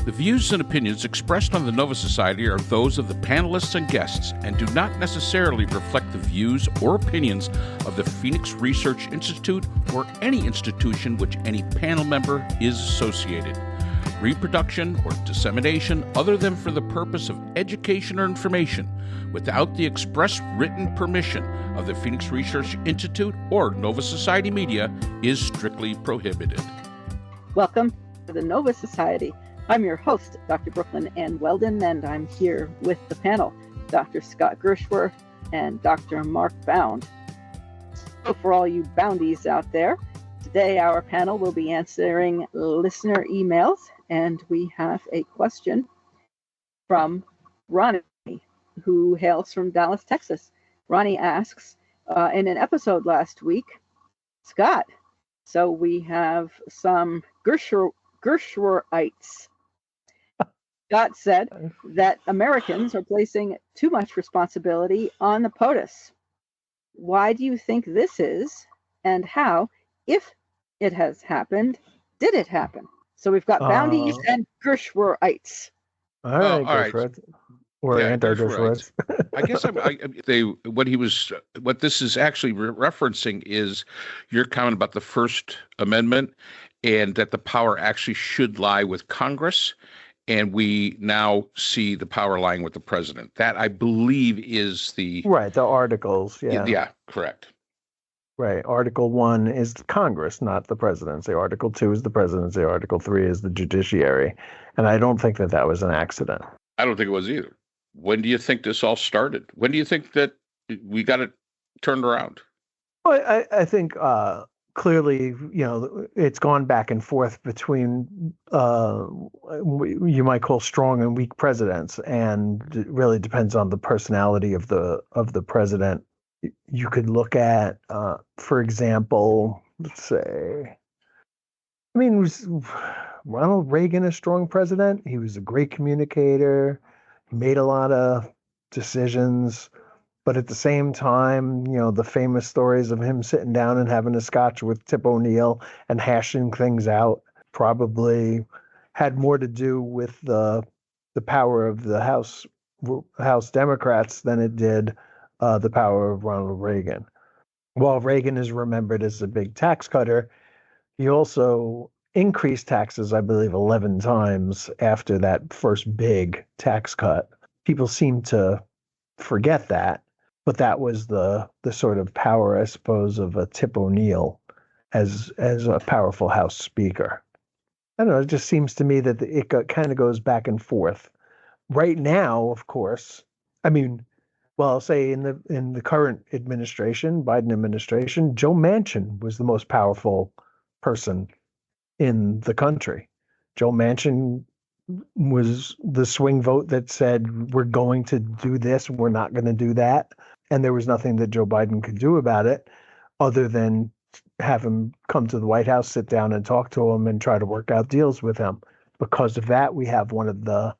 The views and opinions expressed on the Nova Society are those of the panelists and guests and do not necessarily reflect the views or opinions of the Phoenix Research Institute or any institution which any panel member is associated. Reproduction or dissemination other than for the purpose of education or information without the express written permission of the Phoenix Research Institute or Nova Society Media is strictly prohibited. Welcome to the Nova Society. I'm your host, Dr. Brooklyn Ann Weldon, and I'm here with the panel, Dr. Scott Gershwer and Dr. Mark Bound. So for all you Boundies out there, today our panel will be answering listener emails, and we have a question from Ronnie, who hails from Dallas, Texas. Ronnie asks, in an episode last week, Scott, so we have some Gershwerites. Scott said that Americans are placing too much responsibility on the POTUS. Why do you think this is, and how, if it has happened, did it happen? So we've got Boundies and Gershwerites. All right, Gershwerites. Or anti-Gershwerites. I guess what this is actually referencing is your comment about the First Amendment and that the power actually should lie with Congress. And we now see the power lying with the president. That, I believe, is the... Right, the articles, yeah. Yeah, correct. Right, Article 1 is Congress, not the presidency. Article 2 is the presidency. Article 3 is the judiciary. And I don't think that was an accident. I don't think it was either. When do you think this all started? When do you think that we got it turned around? Well, I think clearly, it's gone back and forth between you might call strong and weak presidents, and it really depends on the personality of the president. You could look at, for example, let's say, was Ronald Reagan a strong president? He was a great communicator. He made a lot of decisions. But at the same time, the famous stories of him sitting down and having a scotch with Tip O'Neill and hashing things out probably had more to do with the power of the House Democrats than it did the power of Ronald Reagan. While Reagan is remembered as a big tax cutter, he also increased taxes, I believe, 11 times after that first big tax cut. People seem to forget that. But that was the sort of power, I suppose, of a Tip O'Neill as a powerful House Speaker. I don't know. It just seems to me that it kind of goes back and forth. Right now, of course, say in the current administration, Biden administration, Joe Manchin was the most powerful person in the country. Joe Manchin was the swing vote that said, we're going to do this, we're not going to do that. And there was nothing that Joe Biden could do about it other than have him come to the White House, sit down and talk to him and try to work out deals with him. Because of that, we have one of the,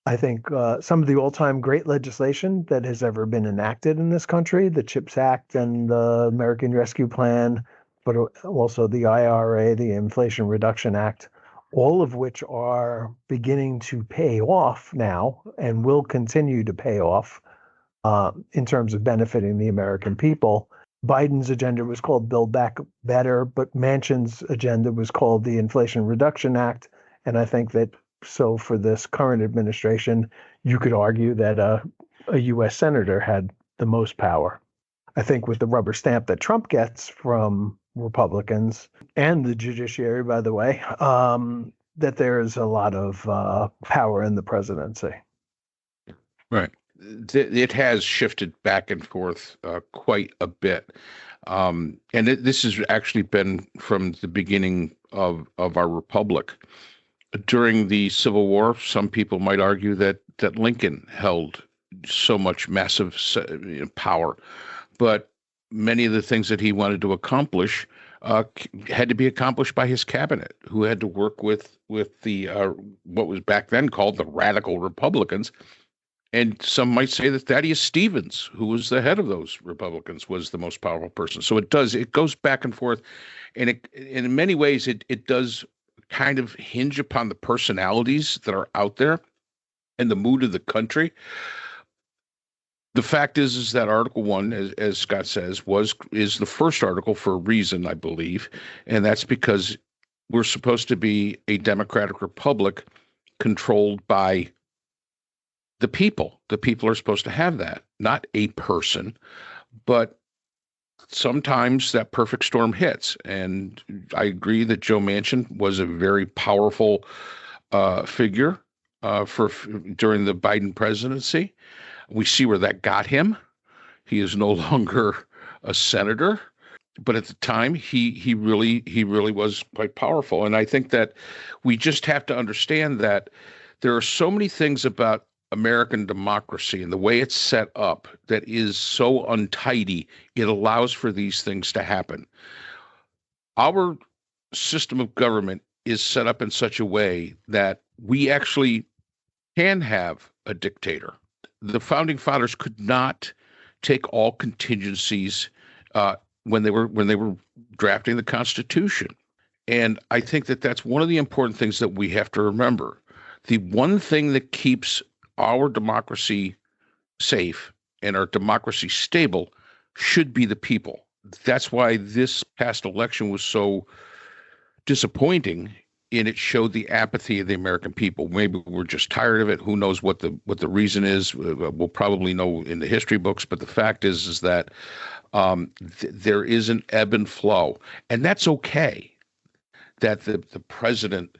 I think, some of the all-time great legislation that has ever been enacted in this country, the CHIPS Act and the American Rescue Plan, but also the IRA, the Inflation Reduction Act, all of which are beginning to pay off now and will continue to pay off in terms of benefiting the American people. Biden's agenda was called Build Back Better, but Manchin's agenda was called the Inflation Reduction Act. And I think that for this current administration, you could argue that a U.S. senator had the most power. I think with the rubber stamp that Trump gets from Republicans and the judiciary, by the way, that there's a lot of power in the presidency. Right. It has shifted back and forth quite a bit. And this has actually been from the beginning of our republic. During the Civil War, some people might argue that Lincoln held so much massive power. But many of the things that he wanted to accomplish had to be accomplished by his cabinet, who had to work with the what was back then called the radical Republicans. And some might say that Thaddeus Stevens, who was the head of those Republicans, was the most powerful person. So it goes back and forth. And in many ways, it does kind of hinge upon the personalities that are out there and the mood of the country. The fact is that Article 1, as Scott says, is the first article for a reason, I believe, and that's because we're supposed to be a democratic republic controlled by the people. The people are supposed to have that, not a person, but sometimes that perfect storm hits. And I agree that Joe Manchin was a very powerful figure during the Biden presidency. We see where that got him. He is no longer a senator, but at the time he really was quite powerful. And I think that we just have to understand that there are so many things about American democracy and the way it's set up that is so untidy. It allows for these things to happen. Our system of government is set up in such a way that we actually can have a dictator. The founding fathers could not take all contingencies when they were drafting the Constitution. And I think that that's one of the important things that we have to remember. The one thing that keeps our democracy safe and our democracy stable should be the people. That's why this past election was so disappointing, and it showed the apathy of the American people. Maybe we're just tired of it. Who knows what the reason is? We'll probably know in the history books. But the fact is that there is an ebb and flow, and that's okay. That the president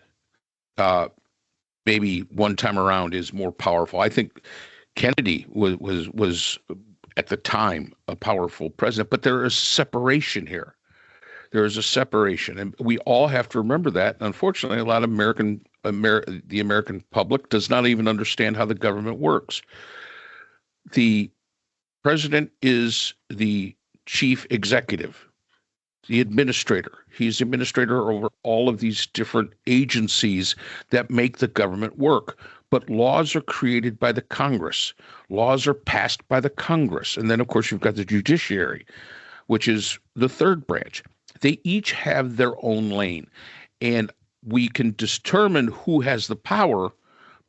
maybe one time around is more powerful. I think Kennedy was at the time a powerful president, but there is separation here. There is a separation, and we all have to remember that. Unfortunately, a lot of the American public does not even understand how the government works. The president is the chief executive, the administrator. He's the administrator over all of these different agencies that make the government work. But laws are created by the Congress. Laws are passed by the Congress. And then, of course, you've got the judiciary, which is the third branch. They each have their own lane, and we can determine who has the power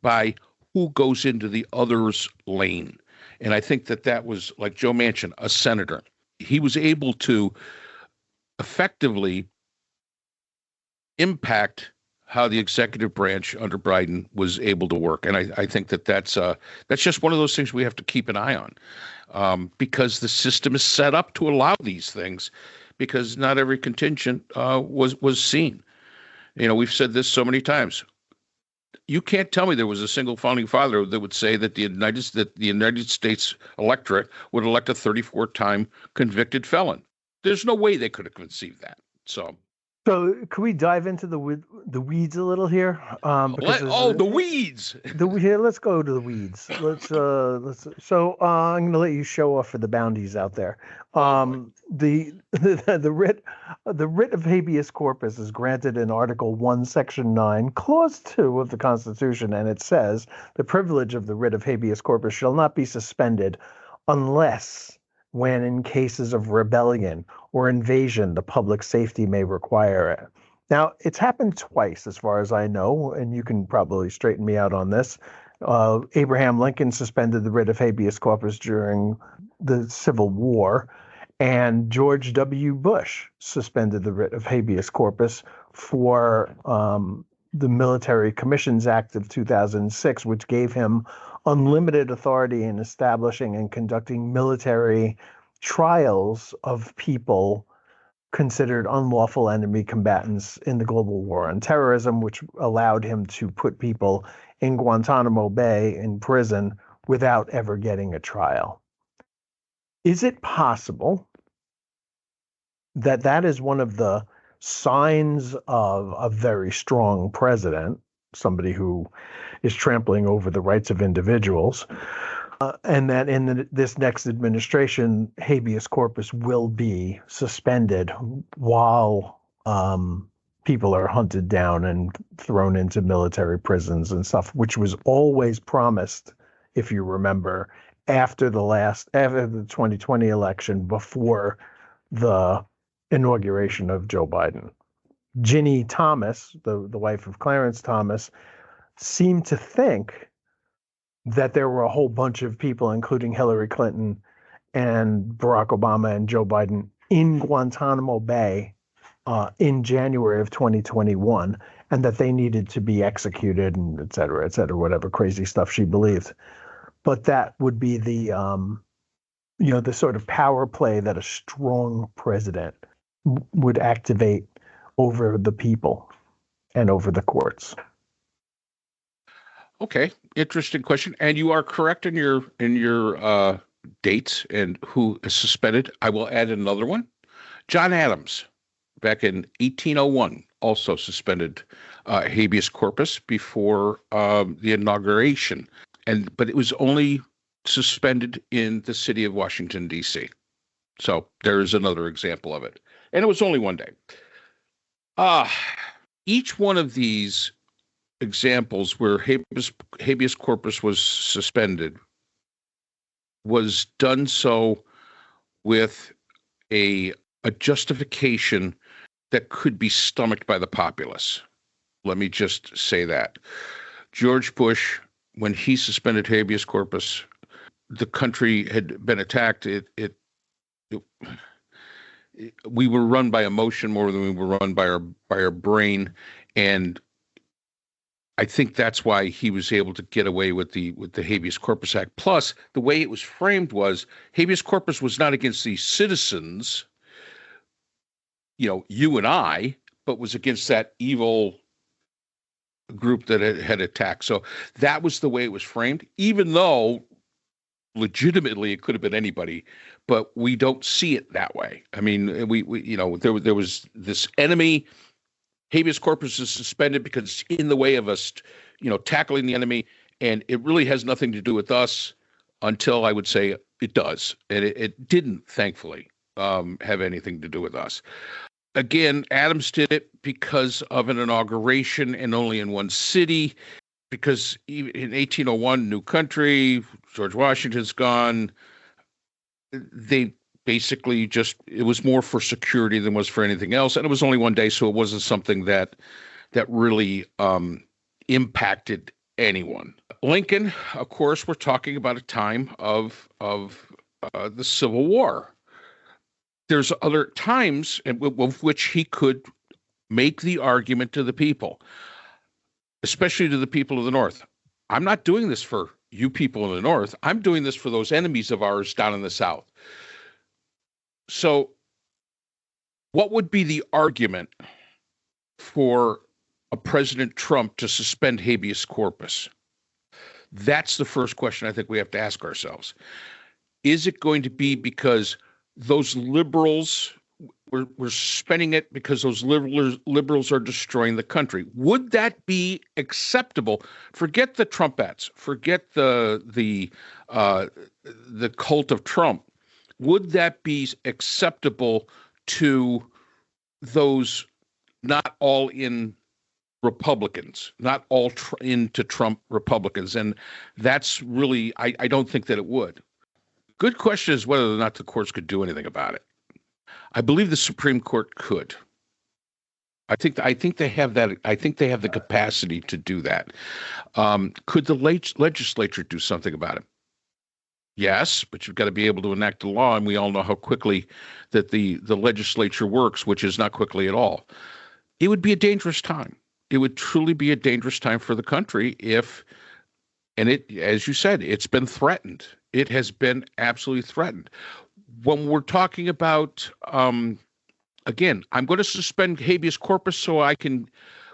by who goes into the other's lane. And I think that was, like Joe Manchin, a senator. He was able to effectively impact how the executive branch under Biden was able to work. And I think that's just one of those things we have to keep an eye on, because the system is set up to allow these things, because not every contingent was seen. You know, we've said this so many times. You can't tell me there was a single founding father that would say that the United States electorate would elect a 34-time convicted felon. There's no way they could have conceived that. So can we dive into the weeds a little here? The weeds. Let's go to the weeds. Let's. So I'm going to let you show off for the bounties out there. The writ of habeas corpus is granted in Article 1, Section 9, Clause 2 of the Constitution, and it says the privilege of the writ of habeas corpus shall not be suspended unless, when in cases of rebellion or invasion, the public safety may require it. Now, it's happened twice, as far as I know, and you can probably straighten me out on this. Abraham Lincoln suspended the writ of habeas corpus during the Civil War, and George W. Bush suspended the writ of habeas corpus for the Military Commissions Act of 2006, which gave him unlimited authority in establishing and conducting military trials of people considered unlawful enemy combatants in the global war on terrorism, which allowed him to put people in Guantanamo Bay in prison without ever getting a trial. Is it possible that that is one of the signs of a very strong president, somebody who is trampling over the rights of individuals, and that in this next administration, habeas corpus will be suspended while people are hunted down and thrown into military prisons and stuff, which was always promised, if you remember, after the 2020 election, before the inauguration of Joe Biden. Ginny Thomas, the wife of Clarence Thomas, seemed to think that there were a whole bunch of people, including Hillary Clinton and Barack Obama and Joe Biden, in Guantanamo Bay in January of 2021, and that they needed to be executed, and et cetera, whatever crazy stuff she believed. But that would be the the sort of power play that a strong president would activate over the people and over the courts. Okay, interesting question. And you are correct in your dates and who is suspended. I will add another one. John Adams, back in 1801, also suspended habeas corpus before the inauguration, but it was only suspended in the city of Washington, D.C. So there is another example of it, and it was only one day. Each one of these examples where habeas corpus was suspended was done so with a justification that could be stomached by the populace. Let me just say that. George Bush, when he suspended habeas corpus, the country had been attacked. We were run by emotion more than we were run by our brain, and I think that's why he was able to get away with the Habeas Corpus Act. Plus, the way it was framed was habeas corpus was not against the citizens, you and I, but was against that evil group that had attacked. So that was the way it was framed, even though legitimately it could have been anybody, but we don't see it that way. I mean, there was this enemy. Habeas corpus is suspended because it's in the way of us, tackling the enemy, and it really has nothing to do with us until I would say it does, and it didn't, thankfully, have anything to do with us. Again, Adams did it because of an inauguration and only in one city, because in 1801, new country, George Washington's gone. They basically it was more for security than was for anything else. And it was only one day, so it wasn't something that really impacted anyone. Lincoln, of course, we're talking about a time of the Civil War. There's other times of which he could make the argument to the people, especially to the people of the North. I'm not doing this for you people in the North. I'm doing this for those enemies of ours down in the South. So what would be the argument for a President Trump to suspend habeas corpus? That's the first question I think we have to ask ourselves. Is it going to be because those liberals we're spending it because those liberals are destroying the country? Would that be acceptable? Forget the Trumpettes. Forget the cult of Trump. Would that be acceptable to those not all in Republicans, not all into Trump Republicans? And that's really, I don't think that it would. Good question is whether or not the courts could do anything about it. I believe the Supreme Court could. I think they have that. I think they have the capacity to do that. Could the legislature do something about it? Yes, but you've got to be able to enact a law, and we all know how quickly that the legislature works, which is not quickly at all. It would be a dangerous time. It would truly be a dangerous time for the country and it, as you said, it's been threatened. It has been absolutely threatened. When we're talking about, again, I'm going to suspend habeas corpus so I can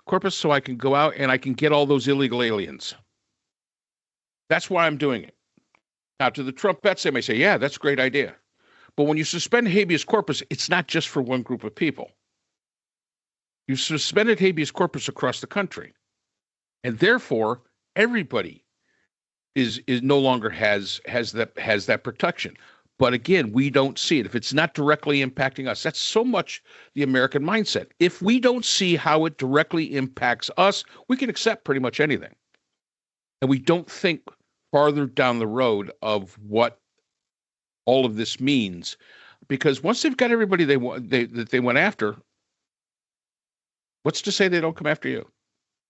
go out and I can get all those illegal aliens. That's why I'm doing it. Now, to the Trumpettes, they may say, yeah, that's a great idea. But when you suspend habeas corpus, it's not just for one group of people. You've suspended habeas corpus across the country. And therefore, everybody is no longer has that protection. But again, we don't see it. If it's not directly impacting us, that's so much the American mindset. If we don't see how it directly impacts us, we can accept pretty much anything. And we don't think farther down the road of what all of this means, because once they've got everybody that they went after, What's to say they don't come after you?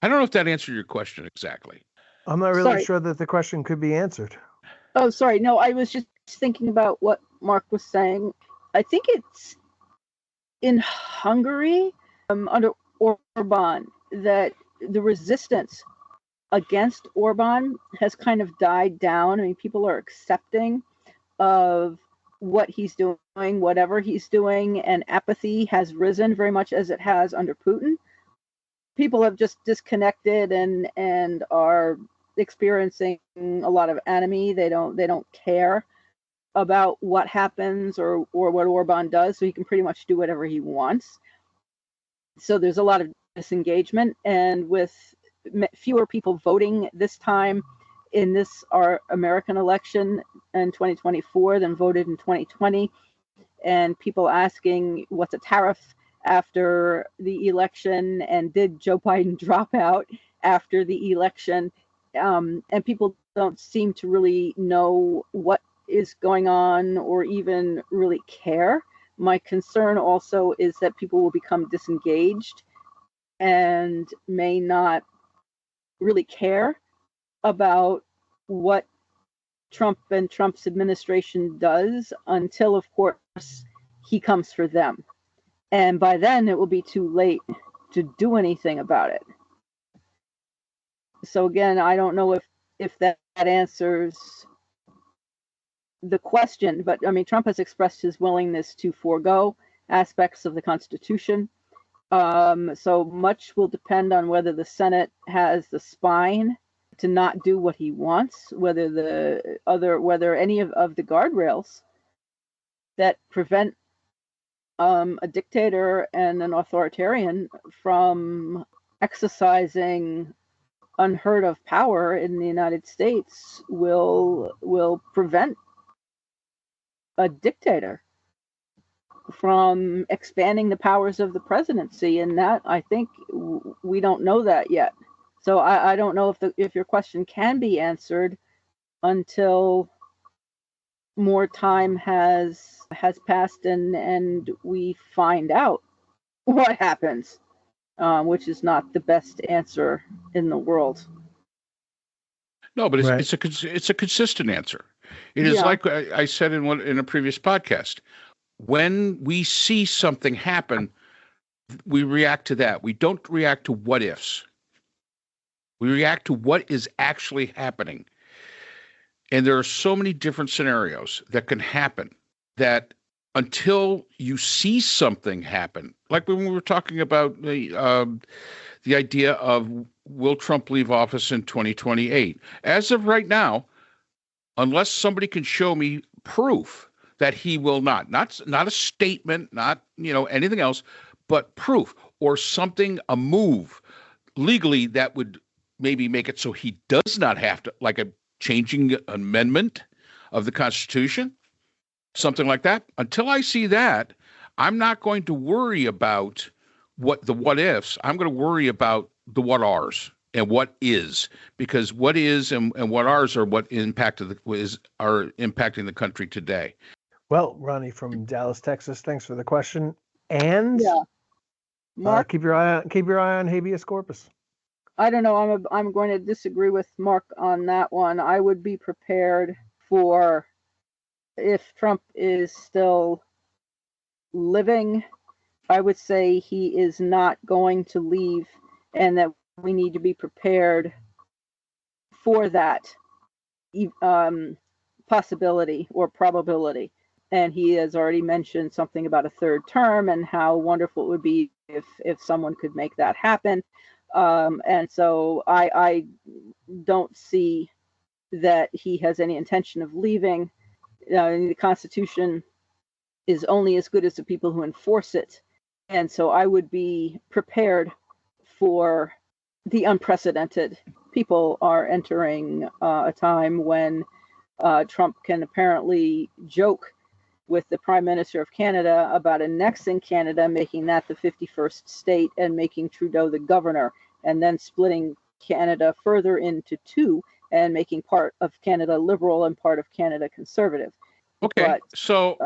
I don't know if that answered your question exactly. I'm not really Sorry. sure that the question could be answered. Oh, sorry. No, I was just thinking about what Mark was saying. I think it's in Hungary, under Orban, that the resistance against Orban has kind of died down. I mean, people are accepting of what he's doing, whatever he's doing, and apathy has risen very much as it has under Putin. People have just disconnected and are experiencing a lot of enemy. They don't care about what happens or what Orban does, so he can pretty much do whatever he wants. So there's a lot of disengagement, and with fewer people voting this time in this our American election in 2024 than voted in 2020, and people asking what's a tariff after the election, and did Joe Biden drop out after the election, and people don't seem to really know what is going on or even really care. My concern also is that people will become disengaged and may not really care about what Trump and Trump's administration does until, of course, he comes for them. And by then it will be too late to do anything about it. So again, I don't know if that answers the question, but I mean, Trump has expressed his willingness to forego aspects of the Constitution. So much will depend on whether the Senate has the spine to not do what he wants, whether any of the guardrails that prevent a dictator and an authoritarian from exercising unheard of power in the United States will prevent a dictator from expanding the powers of the presidency, and that I think we don't know that yet. So I don't know if your question can be answered until more time has passed and we find out what happens, which is not the best answer in the world. No, but Right. it's a consistent answer. It is like I said in a previous podcast. When we see something happen, we react to that. We don't react to what ifs. We react to what is actually happening. And there are so many different scenarios that can happen that until you see something happen, like when we were talking about the idea of will Trump leave office in 2028? As of right now, unless somebody can show me proof that he will not a statement, not anything else, but proof or something, a move legally that would maybe make it so he does not have to, like a changing amendment of the Constitution, something like that. Until I see that, I'm not going to worry about what ifs. I'm going to worry about the what ares and what is, because what is and what ares are what are impacting the country today. Well, Ronnie from Dallas, Texas, thanks for the question. And Mark, keep your eye on habeas corpus. I don't know. I'm going to disagree with Mark on that one. I would be prepared for, if Trump is still living, I would say he is not going to leave, and that we need to be prepared for that possibility or probability. And he has already mentioned something about a third term and how wonderful it would be if someone could make that happen. And so I don't see that he has any intention of leaving. The Constitution is only as good as the people who enforce it. And so I would be prepared for the unprecedented. People are entering a time when Trump can apparently joke with the Prime Minister of Canada about annexing Canada, making that the 51st state, and making Trudeau the governor, and then splitting Canada further into two and making part of Canada liberal and part of Canada conservative. Okay, but, so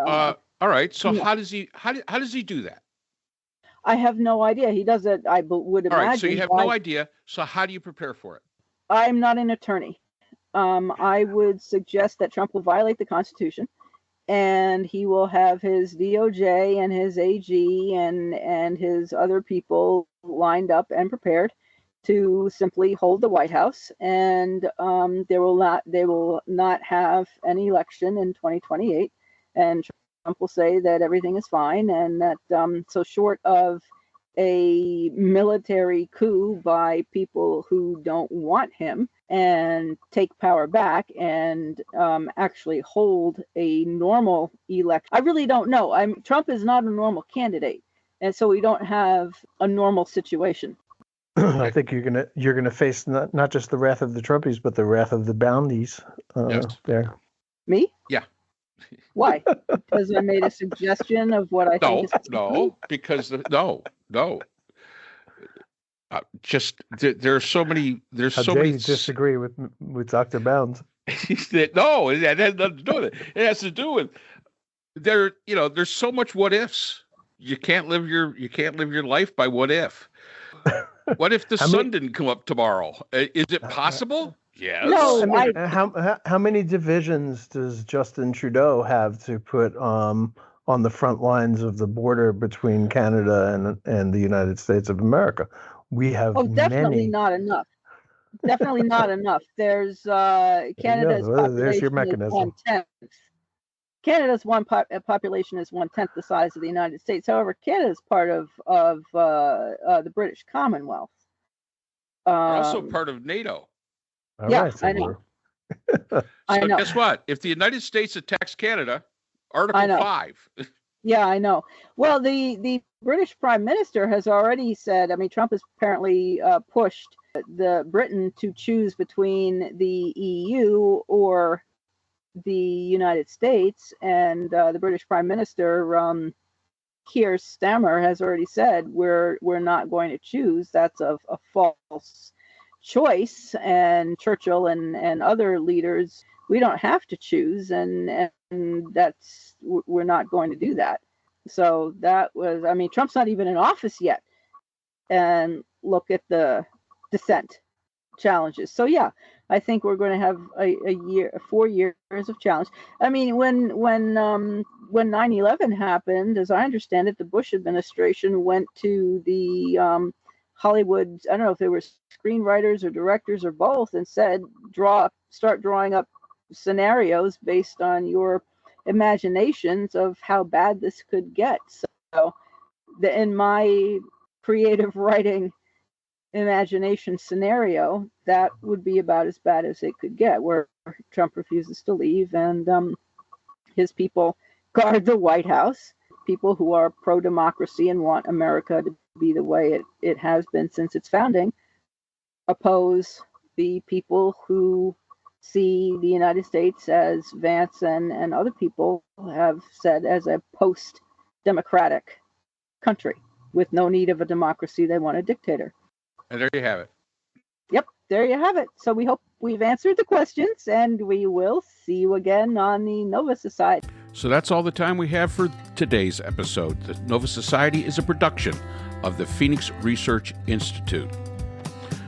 all right. So yeah. how does he do that? I have no idea. He does it, would imagine. All right, so you have no idea. So how do you prepare for it? I'm not an attorney. I would suggest that Trump will violate the Constitution, and he will have his DOJ and his AG and his other people lined up and prepared to simply hold the White House, and they will not have any election in 2028, and Trump will say that everything is fine, and that so short of a military coup by people who don't want him and take power back and actually hold a normal election. I really don't know. Trump is not a normal candidate, and so we don't have a normal situation. I think you're gonna face not just the wrath of the Trumpies, but the wrath of the bounties there. Me? Yeah. Why? Because I made a suggestion of what I think is because no. Just there are so many. There's How so dare many. You disagree with Dr. Bounds? No, it has nothing to do with it. It has to do with there's so much what ifs. You can't live your life by what if. What if the sun didn't come up tomorrow? Is it possible? Yes. No. How many divisions does Justin Trudeau have to put on the front lines of the border between Canada and the United States of America? We have definitely not enough. Definitely not enough. There's Canada's there's your mechanism. Canada's population is 1/10 the size of the United States. However, Canada is part of the British Commonwealth. Also part of NATO. I know. So guess what? If the United States attacks Canada, Article 5. Yeah, I know. Well, the British Prime Minister has already said, Trump has apparently pushed the Britain to choose between the EU or the United States, and the British Prime Minister, Keir Starmer, has already said we're not going to choose. That's a false choice. And Churchill and other leaders, we don't have to choose, and we're not going to do that. So that was, Trump's not even in office yet, and look at the dissent challenges. So yeah, I think we're going to have a 4 years of challenge. When 9/11 happened, as I understand it, the Bush administration went to the Hollywood, I don't know if they were screenwriters or directors or both, and said, start drawing up scenarios based on your imaginations of how bad this could get. So in my creative writing imagination scenario, that would be about as bad as it could get, where Trump refuses to leave and his people guard the White House. People who are pro-democracy and want America to be the way it has been since its founding oppose the people who see the United States, as Vance and other people have said, as a post-democratic country with no need of a democracy. They want a dictator. And there you have it. Yep, there you have it. So we hope we've answered the questions, and we will see you again on the Nova Society. So that's all the time we have for today's episode. The Nova Society is a production of the Phoenix Research Institute.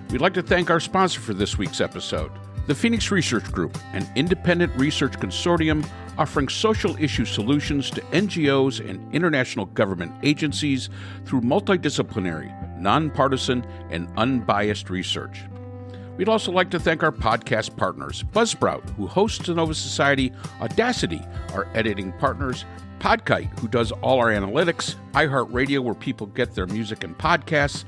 We'd like to thank our sponsor for this week's episode, the Phoenix Research Group, an independent research consortium offering social issue solutions to NGOs and international government agencies through multidisciplinary, nonpartisan, and unbiased research. We'd also like to thank our podcast partners, Buzzsprout, who hosts the Nova Society, Audacity, our editing partners, Podkite, who does all our analytics, iHeart Radio, where people get their music and podcasts,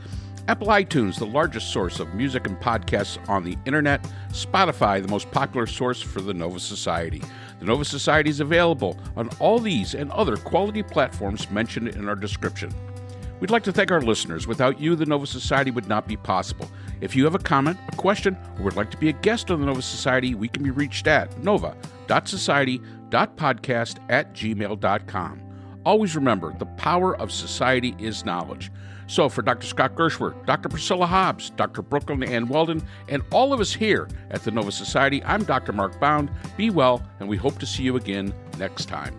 Apple iTunes, the largest source of music and podcasts on the internet, Spotify, the most popular source for the Nova Society. The Nova Society is available on all these and other quality platforms mentioned in our description. We'd like to thank our listeners. Without you, the Nova Society would not be possible. If you have a comment, a question, or would like to be a guest on the Nova Society, we can be reached at nova.society.podcast@gmail.com. Always remember, the power of society is knowledge. So for Dr. Scott Gershwer, Dr. Priscilla Hobbs, Dr. Brooklyn Ann Weldon, and all of us here at the Nova Society, I'm Dr. Mark Bound. Be well, and we hope to see you again next time.